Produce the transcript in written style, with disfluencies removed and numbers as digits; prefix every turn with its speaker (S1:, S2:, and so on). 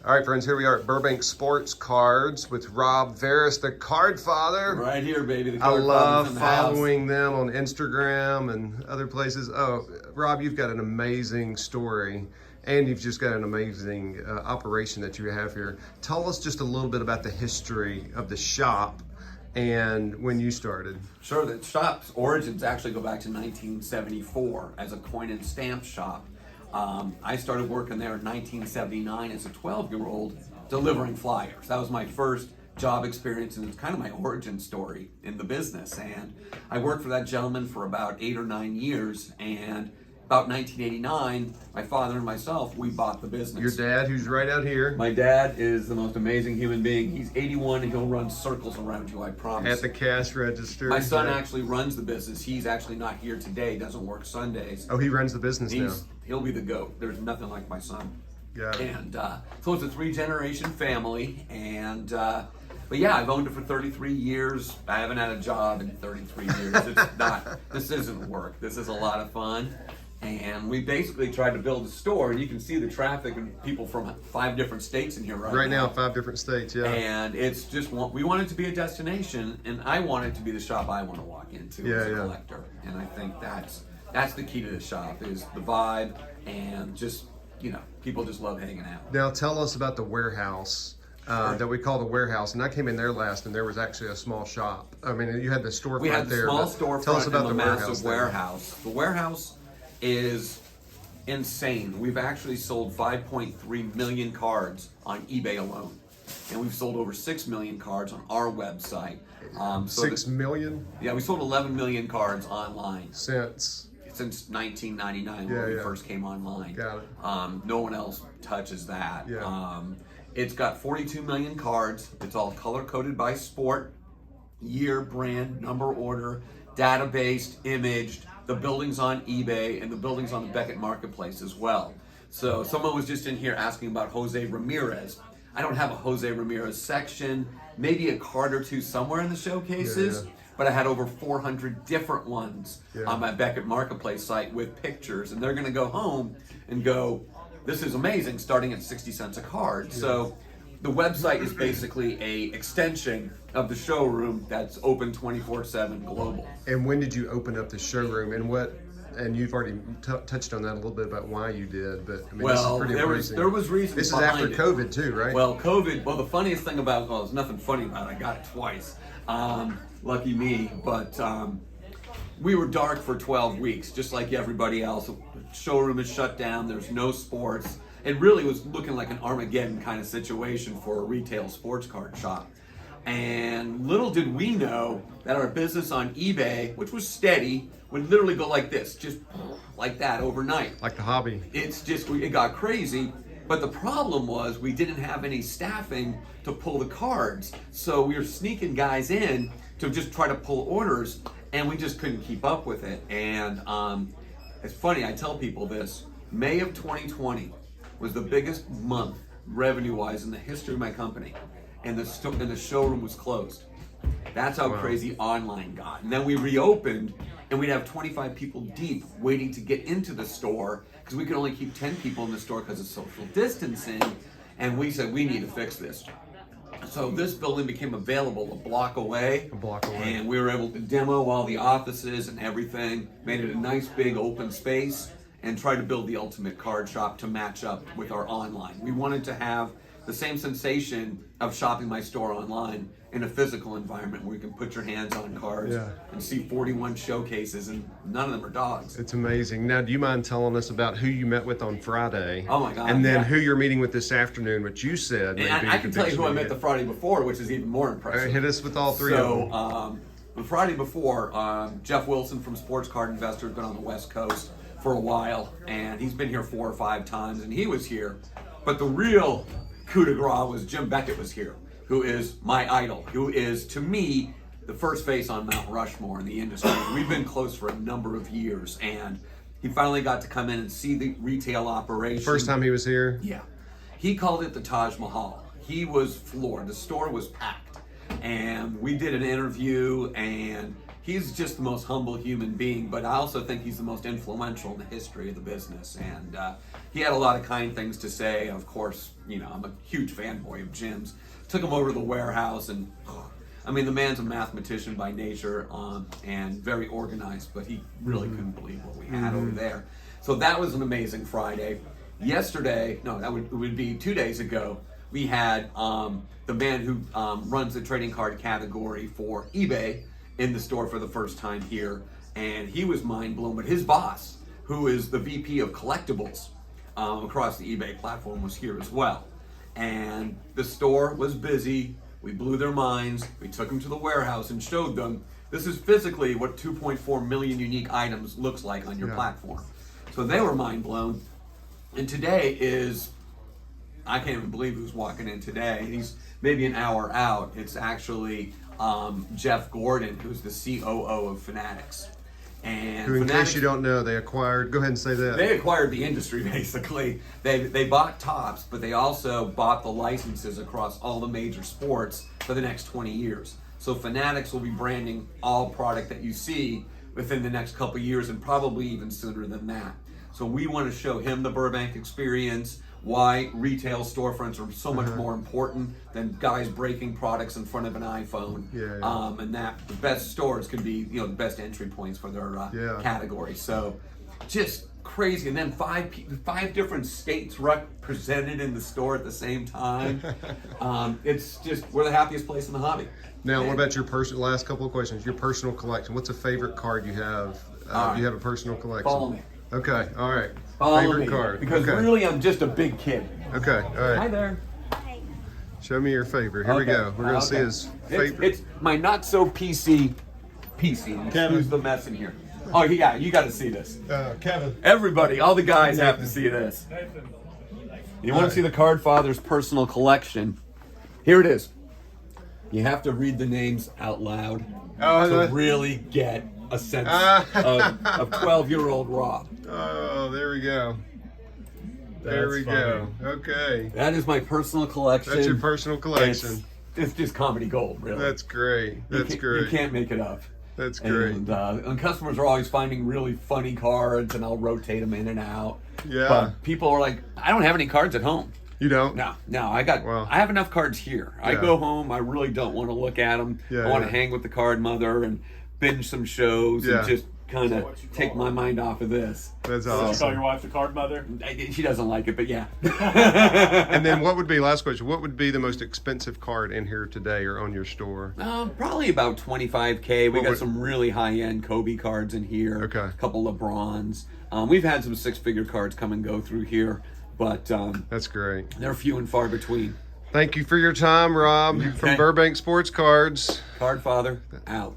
S1: All right, friends, here we are at Burbank Sports Cards with Rob Veras, the Cardfather.
S2: Right here, baby. The
S1: I love
S2: the
S1: following them on Instagram and other places. Oh, Rob, you've got an amazing story, and you've just got an amazing operation that you have here. Tell us just a little bit about the history of the shop and when you started.
S2: Sure, the shop's origins actually go back to 1974 as a coin and stamp shop. I started working there in 1979 as a 12-year-old delivering flyers. That was my first job experience, and it's kind of my origin story in the business. And I worked for that gentleman for about 8 or 9 years, and about 1989, my father and myself, we bought the business.
S1: Your dad, who's right out here.
S2: My dad is the most amazing human being. He's 81 and he'll run circles around you, I promise.
S1: At the cash register.
S2: My son actually runs the business. He's actually not here today, doesn't work Sundays.
S1: Oh, he runs the business now.
S2: He'll be the GOAT. There's nothing like my son.
S1: Got it.
S2: And so it's a 3-generation family. And but yeah, I've owned it for 33 years. I haven't had a job in 33 years. It's not, this isn't work. This is a lot of fun. And we basically tried to build a store, and you can see the traffic and people from 5 different states in here right now.
S1: 5 different states, yeah.
S2: And it's just, we want it to be a destination, and I want it to be the shop I want to walk into as a collector. And I think that's the key to the shop, is the vibe, and just, you know, people just love hanging out.
S1: Now tell us about the warehouse. That we call the warehouse, and I came in there last, and there was actually a small shop. I mean, you had the storefront there.
S2: We had the small storefront and the massive warehouse. The warehouse is insane. We've actually sold 5.3 million cards on eBay alone, and we've sold over 6 million cards on our website.
S1: 6 million?
S2: Yeah, we sold 11 million cards online
S1: Since
S2: 1999 when we first came online.
S1: Got it.
S2: No one else touches that.
S1: Yeah.
S2: It's got 42 million cards. It's all color coded by sport, year, brand, number, order, databased, imaged. The building's on eBay, and the building's on the Beckett Marketplace as well. So someone was just in here asking about Jose Ramirez. I don't have a Jose Ramirez section, maybe a card or two somewhere in the showcases, but I had over 400 different ones on my Beckett Marketplace site with pictures, and they're gonna go home and go, this is amazing, starting at 60 cents a card. So the website is basically a extension of the showroom that's open 24/7 global.
S1: And when did you open up the showroom, and what? And you've already touched on that a little bit about why you did, but I mean,
S2: well,
S1: this is pretty amazing.
S2: There was reasons.
S1: This is after COVID too, right?
S2: Well, COVID. Well, the funniest thing about there's nothing funny about it. I got it twice. Lucky me, but we were dark for 12 weeks, just like everybody else. The showroom is shut down. There's no sports. It really was looking like an Armageddon kind of situation for a retail sports card shop. And little did we know that our business on eBay, which was steady, would literally go like this, just like that overnight.
S1: Like the hobby.
S2: It's just, it got crazy. But the problem was we didn't have any staffing to pull the cards. So we were sneaking guys in to just try to pull orders, and we just couldn't keep up with it. And it's funny, I tell people this, May of 2020 was the biggest month revenue-wise in the history of my company, and the showroom was closed. That's how crazy online got. And then we reopened, and we'd have 25 people deep waiting to get into the store, because we could only keep 10 people in the store because of social distancing. And we said, we need to fix this. So this building became available a block away. And we were able to demo all the offices and everything, made it a nice big open space, and tried to build the ultimate card shop to match up with our online. We wanted to have the same sensation of shopping my store online in a physical environment where you can put your hands on cards and see 41 showcases, and none of them are dogs.
S1: It's amazing. Now, do you mind telling us about who you met with on Friday?
S2: Oh my God.
S1: And then who you're meeting with this afternoon, which you said.
S2: And I can tell you who I met the Friday before, which is even more impressive.
S1: All right, hit us with all three of them.
S2: The Friday before, Jeff Wilson from Sports Card Investor has been on the West Coast for a while, and he's been here 4 or 5 times, and he was here. But the real coup de grace was Jim Beckett was here, who is my idol, who is, to me, the first face on Mount Rushmore in the industry. We've been close for a number of years, and he finally got to come in and see the retail operation.
S1: First time he was here?
S2: Yeah. He called it the Taj Mahal. He was floored. The store was packed. And we did an interview, and he's just the most humble human being, but I also think he's the most influential in the history of the business. And he had a lot of kind things to say. And of course, I'm a huge fanboy of Jim's. Took him over to the warehouse, and I mean, the man's a mathematician by nature, and very organized, but he really couldn't believe what we had over there. So that was an amazing Friday. Yesterday, no, it would be 2 days ago, we had the man who runs the trading card category for eBay in the store for the first time here, and he was mind blown. But his boss, who is the VP of collectibles across the eBay platform, was here as well. And the store was busy. We blew their minds. We took them to the warehouse and showed them this is physically what 2.4 million unique items looks like on your platform. So they were mind blown. And today is, I can't even believe who's walking in today. He's maybe an hour out. It's actually Jeff Gordon, who's the COO of Fanatics. And
S1: Who, in
S2: Fanatics,
S1: case you don't know, they acquired, go ahead and say that.
S2: they acquired the industry, basically. They bought Topps, but they also bought the licenses across all the major sports for the next 20 years. So Fanatics will be branding all product that you see within the next couple of years, and probably even sooner than that. So we want to show him the Burbank experience, why retail storefronts are so much more important than guys breaking products in front of an iPhone. And that the best stores can be, the best entry points for their category. So just crazy. And then five different states represented in the store at the same time. It's just, we're the happiest place in the hobby.
S1: Now, what about your last couple of questions? Your personal collection. What's a favorite card you have? Do you have a personal collection?
S2: Follow me.
S1: Okay, all right.
S2: Follow
S1: Favorite
S2: me,
S1: card.
S2: because really I'm just a big kid.
S1: Okay, all right.
S2: Hi there.
S1: Show me your favorite. Here we go. We're going to see his favorite.
S2: It's my not so PC. Excuse the mess in here. Oh yeah, you got to see this.
S1: Kevin.
S2: Everybody, all the guys have to see this. You want to see the Cardfather's personal collection? Here it is. You have to read the names out loud to really get a sense of 12-year-old Rob.
S1: Oh, there we go. There we go. Okay.
S2: That is my personal collection.
S1: That's your personal collection.
S2: It's just comedy gold, really.
S1: That's great. That's great.
S2: You can't make it up.
S1: That's great.
S2: And customers are always finding really funny cards, and I'll rotate them in and out.
S1: Yeah.
S2: But people are like, I don't have any cards at home.
S1: You don't?
S2: No. I have enough cards here. I go home. I really don't want to look at them. I want to hang with the card mother and binge some shows and just kind of take my mind off of this.
S1: That's
S3: You
S1: awesome.
S3: call your wife the card mother?
S2: She doesn't like it, but yeah.
S1: And then last question, what would be the most expensive card in here today or on your store?
S2: Probably about $25K. We got some really high-end Kobe cards in here.
S1: Okay.
S2: A couple LeBrons. We've had some six-figure cards come and go through here, but
S1: that's great.
S2: They're few and far between.
S1: Thank you for your time, Rob, from Burbank Sports Cards.
S2: Cardfather, out.